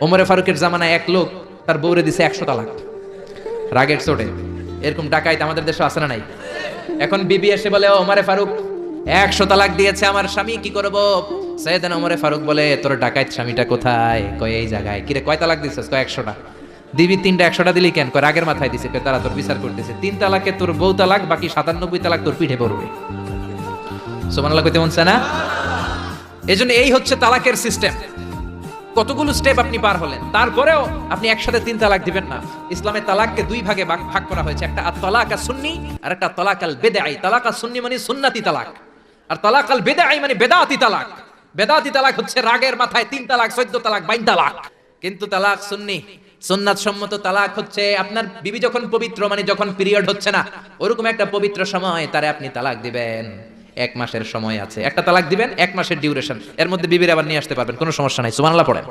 ওমরে ফারুকের জামানায় এক লোক তার বউরে দিছে 100 তালাক, রাগের চোটে। এরকম ডাকাইত আমাদের দেশে আছে না নাই? এখন বিবি এসে বলে, ও ওমরে ফারুক 100 তালাক দিয়েছে আমার স্বামী, কি করব? সাইয়েদনা ওমরে ফারুক বলে, তোর ডাকাইত স্বামীটা কোথায়? কয় এই জায়গায়। কিরে কয় তালাক দিছিস? কয় 100টা। দিবি 3টা, 100টা দিলি কেন? কয় রাগের মাথায় দিছে। কয় তারা তোর বিচার করতেছে, 3 তালাকে তোর বউ তালাক, বাকি 97 তালাক তোর পিঠে পড়বে। সুবহানাল্লাহ কইতে মন চায় না? এজন্য এই হচ্ছে তালাকের সিস্টেম। কতগুলো স্টেপ আপনি পার হলেন, তারপরেও আপনি একসাথে 3 তালাক দিবেন না। ইসলামে তালাককে 2 ভাগে ভাগ করা হয়েছে, একটা আত-তালাক আস-সুন্নি আর একটা তালাক আল-বিদআই। তালাক আস-সুন্নি মানে সুন্নতি তালাক, আর তালাক আল-বিদআই মানে বেদাতি তালাক। বেদাতি তালাক হচ্ছে রাগের মাথায় 3 তালাক, 14 তালাক, 22 তালাক। কিন্তু তালাক সুন্নি, সুন্নাত সম্মত তালাক হচ্ছে আপনার বিবি যখন পবিত্র, মানে যখন পিরিয়ড হচ্ছে না, ওরকম একটা পবিত্র সময় তারে আপনি তালাক দিবেন। 1 মাসের সময় আছে, একটা তালাক দিবেন, 1 মাসের ডিউরেশন, এর মধ্যে বিবির আবার নিয়ে আসতে পারবেন, কোনো সমস্যা নাই। সুবহানাল্লাহ পড়েন।